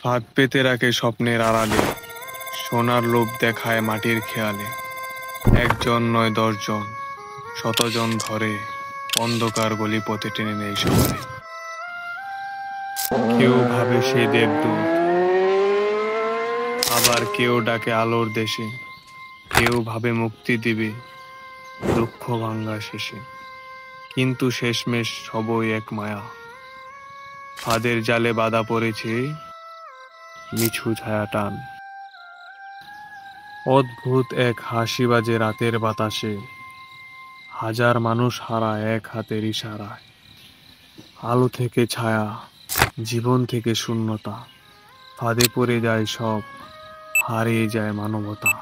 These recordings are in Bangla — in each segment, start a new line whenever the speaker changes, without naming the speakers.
ফাঁদ পেতে রাখে স্বপ্নের আড়ালে, সোনার লোভ দেখায় মাটির খেয়ালে। একজন নয় 10 জন, শতজন ধরে অন্ধকার গলি পথে টেনে নেই শহরে। কেউ ভাবে সে দেবদূত, আবার কেউ ডাকে আলোর দেশে। কেউ ভাবে মুক্তি দিবে দুঃখ ভাঙ্গা শেষে, কিন্তু শেষমেশ সবই এক মায়া। ফাঁদের জালে বাঁধা পড়েছে মিছু ছায়া টান। অদ্ভুত এক হাসি বাজে রাতের বাতাসে, হাজার মানুষ হারা এক হাতের ইশারায়। আলো থেকে ছায়া, জীবন থেকে শূন্যতা, ফাঁদে পড়ে যায় সব, হারিয়ে যায় মানবতা।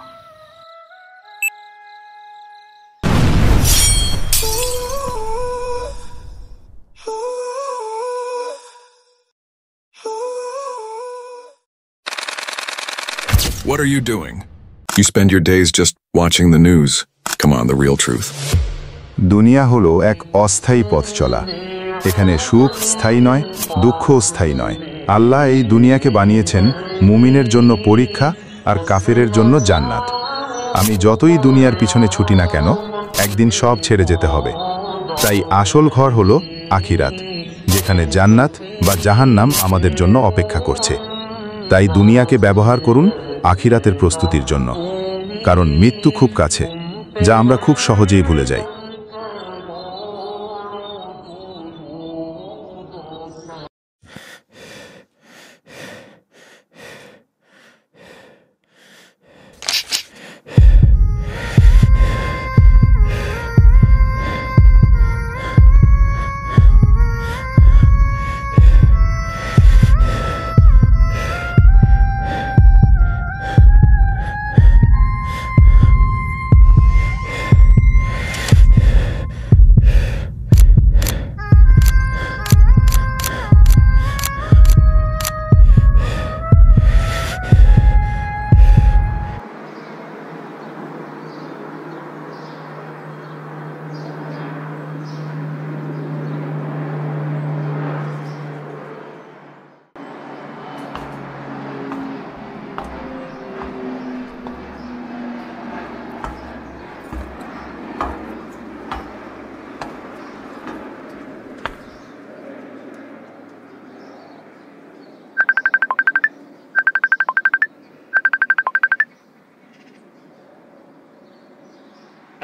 What are you doing? You spend your days just watching the news. Come on, the real truth.
দুনিয়া হলো এক অস্থায়ী পথ চলা। এখানে সুখ স্থায়ী নয়, দুঃখও স্থায়ী নয়। আল্লাহ এই দুনিয়াকে বানিয়েছেন মুমিনের জন্য পরীক্ষা আর কাফেরের জন্য জান্নাত। আমি যতই দুনিয়ার পিছনে ছুটি না কেন, একদিন সব ছেড়ে যেতে হবে। তাই আসল ঘর হলো আখিরাত, যেখানে জান্নাত বা জাহান্নাম আমাদের জন্য অপেক্ষা করছে। তাই দুনিয়াকে ব্যবহার করুন আখিরাতের প্রস্তুতির জন্য, কারণ মৃত্যু খুব কাছে, যা আমরা খুব সহজেই ভুলে যাই।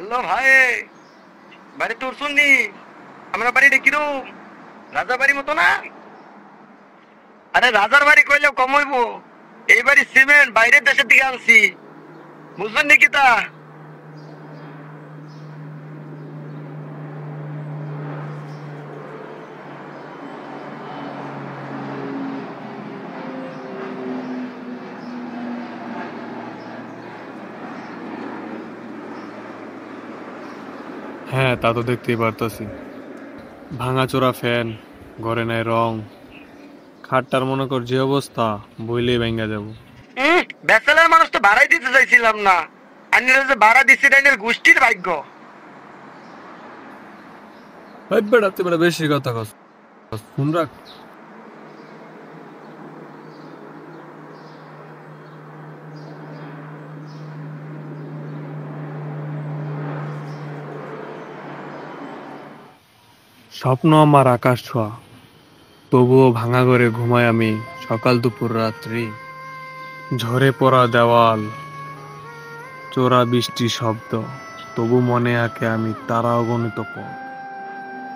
হ্যালো ভাই, বাড়ি তোর শুননি? আমরা বাড়িটা কিরম রাজার বাড়ি মতো না? আরে রাজার বাড়ি কইলেও কম হইব। এই বাড়ি সিমেন্ট বাইরের দেশের দিকে আনছি, বুঝলেন নাকি? তা
হ্যাঁ, তা তো দেখতেই পারতাছি। ভাঙাচোরা ফ্যান, ঘরে নাই রং, খাটটার মনে কর যে অবস্থা, বইলেই ভেঙ্গা যাব।
ব্যাচেলার মানুষ তো ভাড়াই দিতে চাইছিলাম না, আইনের যে ভাড়া দিচ্ছি আইনের গোষ্ঠীর ভাগ্য।
বেড়াতে বেড়া বেশি কথা কস, ফোন রাখ। স্বপ্ন আমার আকাশ ছোঁয়া, তবুও ভাঙা ঘরে ঘুমাই আমি সকাল দুপুর রাত্রি। ঝরে পড়া দেওয়াল, চোরা বৃষ্টি শব্দ, তবু মনে আঁকে আমি তারা অগণিত পথ।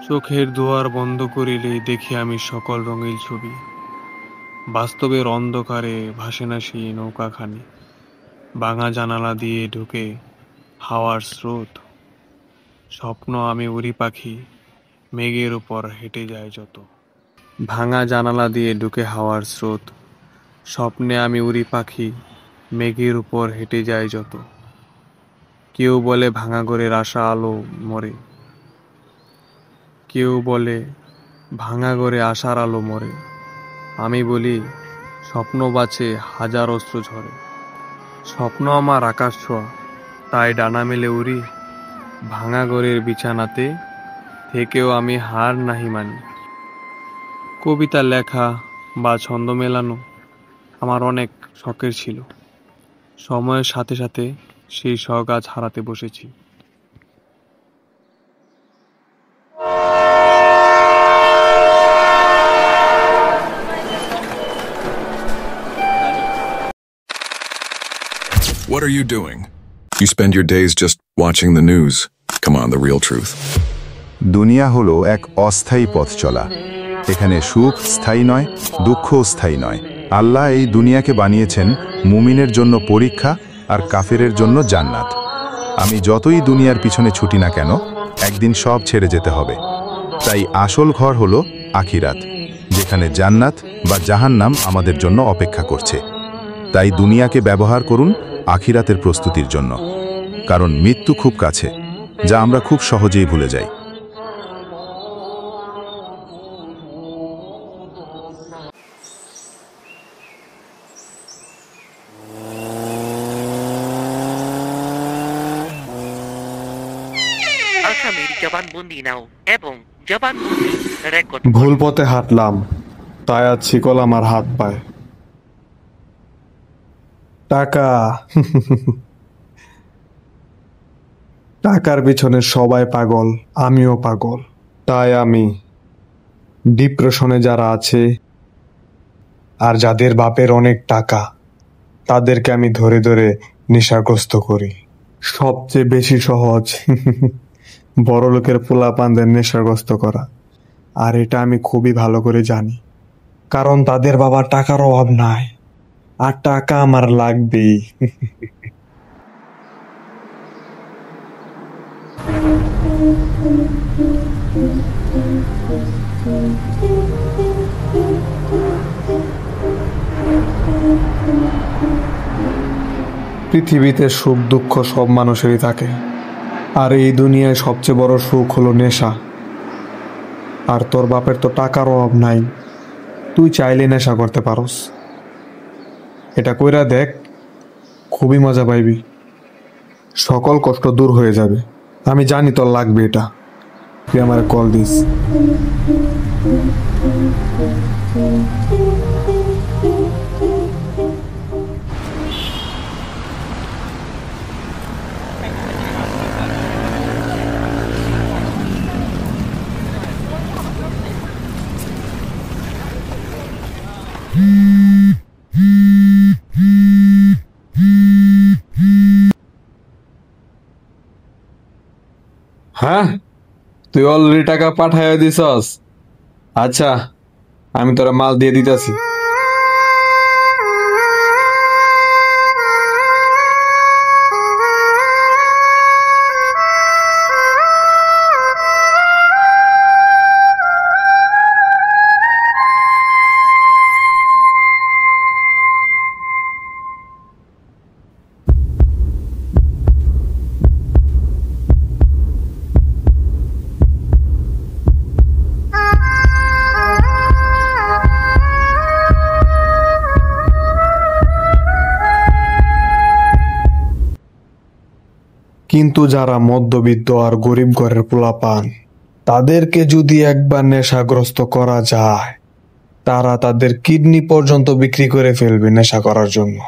চোখের দুয়ার বন্ধ করিলেই দেখি আমি সকল রঙিন ছবি। বাস্তবের অন্ধকারে ভাসে না সেই নৌকাখানি, ভাঙা জানালা দিয়ে ঢুকে হাওয়ার স্রোত। স্বপ্ন আমি উড়ি পাখি, মেঘের উপর হেঁটে যায় যত। ভাঙা জানালা দিয়ে ঢুকে হাওয়ার স্রোত, স্বপ্নে আমি উড়ি পাখি, মেঘের উপর হেঁটে যায় যত। কেউ বলে ভাঙা ঘরের আশা আলো মরে, কেউ বলে ভাঙা ঘরে আশার আলো মরে। আমি বলি স্বপ্ন বাঁচে হাজার অস্ত্র ঝরে। স্বপ্ন আমার আকাশ ছোঁয়া, তাই ডানা মেলে উড়ি। ভাঙা ঘরের বিছানাতে থেকেও আমি হার নাহি মানি। কবিতা লেখা বা ছন্দ মেলানো, আমার অনেক শখের ছিল। সময়ের সাথে সাথে সেই শখ আজ হারাতে বসেছি।
What are you doing? You spend your days just watching the news. Come on, the real truth.
দুনিয়া হলো এক অস্থায়ী পথ চলা। এখানে সুখ স্থায়ী নয়, দুঃখও স্থায়ী নয়। আল্লাহ এই দুনিয়াকে বানিয়েছেন মুমিনের জন্য পরীক্ষা আর কাফেরের জন্য জান্নাত। আমি যতই দুনিয়ার পিছনে ছুটি না কেন, একদিন সব ছেড়ে যেতে হবে। তাই আসল ঘর হলো আখিরাত, যেখানে জান্নাত বা জাহান্নাম আমাদের জন্য অপেক্ষা করছে। তাই দুনিয়াকে ব্যবহার করুন আখিরাতের প্রস্তুতির জন্য, কারণ মৃত্যু খুব কাছে, যা আমরা খুব সহজেই ভুলে যাই।
আসামির জবানবন্দি নাও এবং জবানবন্দি রেকর্ড।
ভুল পথে হাঁটলাম, তাই আজ শিকল আমার হাত পায়। টাকা টাকার পিছনে সবাই পাগল, আমিও পাগল। তাই আমি ডিপ্রেশনে যারা আছে আর যাদের বাপের অনেক টাকা, তাদেরকে আমি ধরে ধরে নেশাগ্রস্ত করি। সবচেয়ে বেশি সহজ বড় লোকের পোলাপানদের নেশাগ্রস্ত করা, আর এটা আমি খুবই ভালো করে জানি, কারণ তাদের বাবার টাকার অভাব নাই, আর টাকা আমার লাগবেই। পৃথিবীতে সুখ দুঃখ সব মানুষেরই থাকে, আর এই দুনিয়ায় সবচেয়ে বড় সুখ হলো নেশা। আর তোর বাপের তো টাকার অভাব নাই, তুই চাইলে নেশা করতে পারস। এটা কইরা দেখ, খুবই মজা পাইবি, সকল কষ্ট দূর হয়ে যাবে। আমি জানি তোর লাগবে এটা, তুই আমার কল দিস। হ্যাঁ, তুই অলরেডি টাকা পাঠাইয়া দিছস। আচ্ছা, আমি তোরা মাল দিয়ে দিতেছি। কিন্তু যারা মধ্যবিত্ত আর গরিব ঘরের পোলাপান, তাদেরকে যদি একবার নেশাগ্রস্ত করা যায়, তারা তাদের কিডনি পর্যন্ত বিক্রি করে ফেলবে নেশা করার জন্য।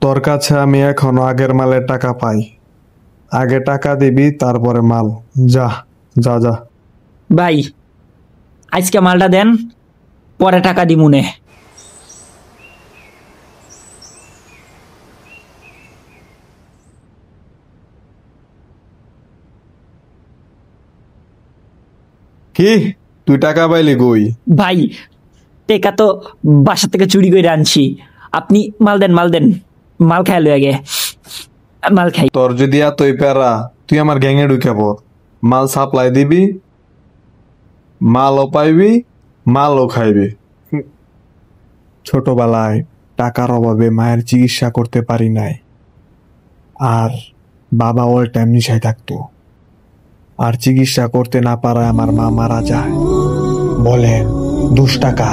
তোর কাছে আমি এখনো আগের মালের টাকা পাই। আগে টাকা দিবি, তারপরে মাল। যা যা যা।
ভাই, আজকে মালটা দেন, পরে টাকা দিমুনে।
কি, তুই টাকা পাইলি কই?
ভাই, টেকা তো বাসা থেকে চুরি করে আনছি। আপনি মাল দেন, মাল দেন, মাল খাই লই আগে, মাল খাই।
তোর যদি এতই প্যারা, তুই আমার গ্যাংয়ে ঢুকে পড়। মাল সাপ্লাই দিবি, মালও পাইবি, মালও খাইবি। ছোটবেলায় টাকার অভাবে মায়ের চিকিৎসা করতে পারি নাই, আর বাবা অল টাইম নিশায় থাকতো। আর চিকিৎসা করতে না পারায় আমার মা মারা যায়। বলে 2 টাকা।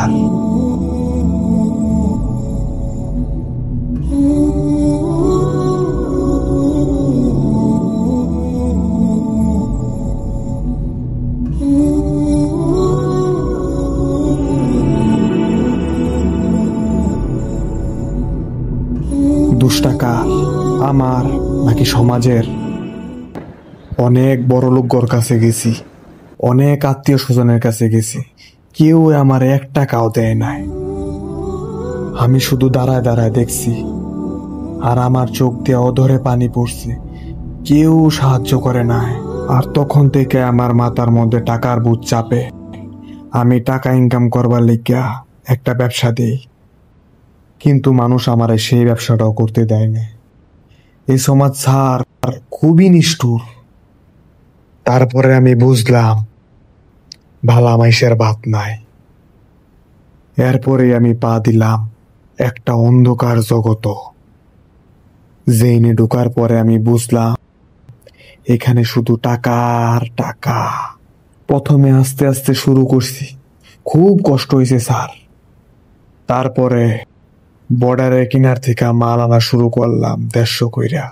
দোষটা কার, আমার নাকি সমাজের? অনেক বড় লোকর কাছে গেছি, অনেক আত্মীয় স্বজনের কাছে গেছি, কেউ আমার 1 টাকাও দেয় নাই। আমি শুধু দাঁড়ায় দাঁড়ায় দেখছি, আর আমার চোখ দিয়ে অধরে পানি পড়ছে, কেউ সাহায্য করে নাই। আর তখন থেকে আমার মাথার মধ্যে টাকার বুঝ চাপে। আমি টাকা ইনকাম করবার লিগা একটা ব্যবসা দেই, কিন্তু মানুষ আমারে সেই ব্যবসাটাও করতে দেয় না। এই সমাজ স্যার খুবই নিষ্ঠুর। তারপরে আমি বুঝলাম ভালা মাইসের ভাত নাই। এরপরে আমি পা দিলাম একটা অন্ধকার জগত। জেনে ঢোকার পরে আমি বুঝলাম এখানে শুধু টাকা আর টাকা। প্রথমে আস্তে আস্তে শুরু করছি, খুব কষ্ট হয়েছে স্যার। তারপরে বর্ডারের কিনার থেকে মাল আনা শুরু করলাম 150 কইরা।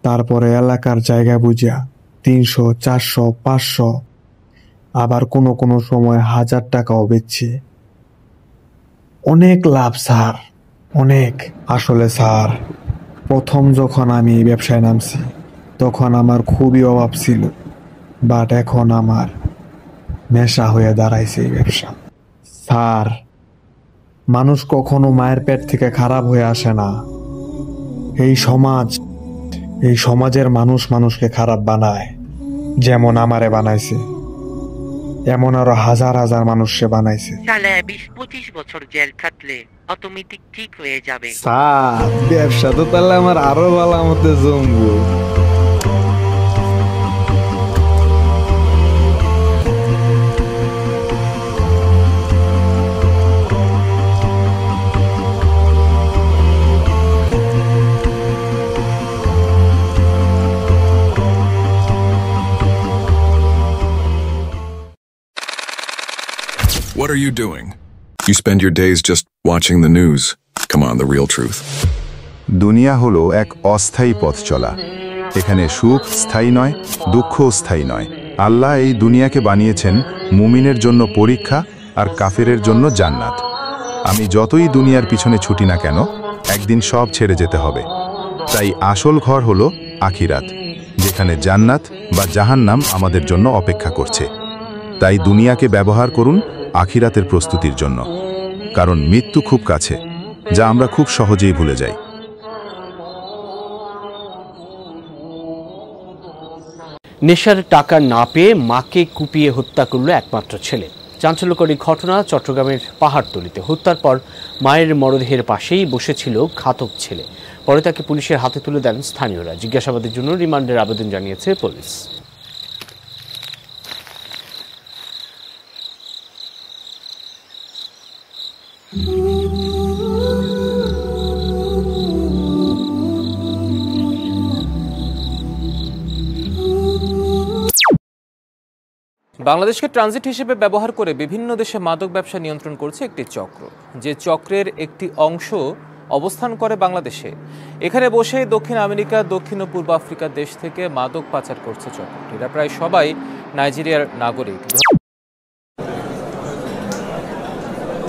তারপরে এলাকার জায়গা বুঝা 300, 400, 500, আবার কোনো কোনো সময় 1000 টাকাও বেচছি। অনেক লাভ স্যার, অনেক। আসলে স্যার, প্রথম যখন আমি এই ব্যবসায় নামছি তখন আমার খুবই অভাব ছিল, বাট এখন আমার নেশা হয়ে দাঁড়াইছে এই ব্যবসা। স্যার, মানুষ কখনো মায়ের পেট থেকে খারাপ হয়ে আসে না। এই সমাজের মানুষ মানুষকে খারাপ বানায়, যেমন আমারে বানাইছে, এমন আরো হাজার হাজার মানুষকে বানাইছে।
সালে 20-25 বছর জেল খাটলে অটোমেটিক ঠিক হয়ে যাবে।
স্যার, ব্যবসা তো তাহলে আমার আরো ভালো মতো জমবো।
What are you doing? You spend your days just watching the news. Come on, the real truth.
দুনিয়া হলো এক অস্থায়ী পথ চলা। এখানে সুখ স্থায়ী নয়, দুঃখও স্থায়ী নয়। আল্লাহ এই দুনিয়াকে বানিয়েছেন মুমিনের জন্য পরীক্ষা আর কাফেরের জন্য জান্নাত। আমি যতই দুনিয়ার পিছনে ছুটি না কেন, একদিন সব ছেড়ে যেতে হবে। তাই আসল ঘর হলো আখিরাত, যেখানে জান্নাত বা জাহান্নাম আমাদের জন্য অপেক্ষা করছে। তাই দুনিয়াকে ব্যবহার করুন আখিরাতের প্রস্তুতির জন্য, কারণ মৃত্যু খুব কাছে, যা আমরা খুব সহজেই ভুলে যাই।
নেশার টাকা না পেয়ে মাকে কুপিয়ে হত্যা করল একমাত্র ছেলে। চাঞ্চল্যকর ঘটনা চট্টগ্রামের পাহাড়তলীতে। হত্যার পর মায়ের মরদেহের পাশেই বসেছিল ঘাতক ছেলে। পরে তাকে পুলিশের হাতে তুলে দেন স্থানীয়রা। জিজ্ঞাসাবাদের জন্য রিমান্ডের আবেদন জানিয়েছে পুলিশ।
বাংলাদেশকে ট্রানজিট হিসেবে ব্যবহার করে বিভিন্ন দেশে মাদক ব্যবসা নিয়ন্ত্রণ করছে একটি চক্র, যে চক্রের একটি অংশ অবস্থান করে বাংলাদেশে। এখানে বসে দক্ষিণ আমেরিকা, দক্ষিণ ও পূর্ব আফ্রিকার দেশ থেকে মাদক পাচার করছে চক্রটি। এরা প্রায় সবাই নাইজেরিয়ার নাগরিক।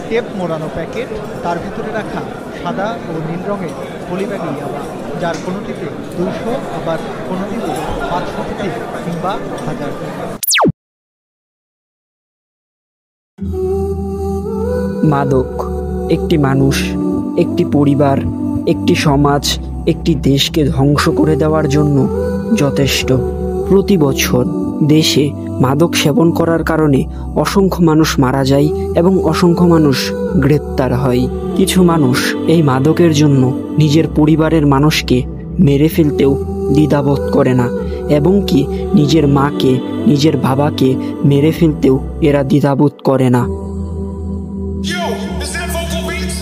টেপ মোড়ানো প্যাকেট, তার ভিতরে রাখা সাদা ও নীল রঙের পলিব্যাগই ইয়াবা, যার কোনোটিতে 200, আবার কোনোটিতে 500 থেকে কিংবা 1000।
মাদক একটি মানুষ, একটি পরিবার, একটি সমাজ, একটি দেশকে ধ্বংস করে দেওয়ার জন্য যথেষ্ট। প্রতি বছর দেশে মাদক সেবন করার কারণে অসংখ্য মানুষ মারা যায় এবং অসংখ্য মানুষ গ্রেপ্তার হয়। কিছু মানুষ এই মাদকের জন্য নিজের পরিবারের মানুষকে মেরে ফেলতেও দ্বিধাবোধ করে না, এবং কি নিজের মাকে, নিজের বাবাকে মেরে ফেলতেও এরা দ্বিধাবোধ করে না।
Yo, is that Vocal Beats?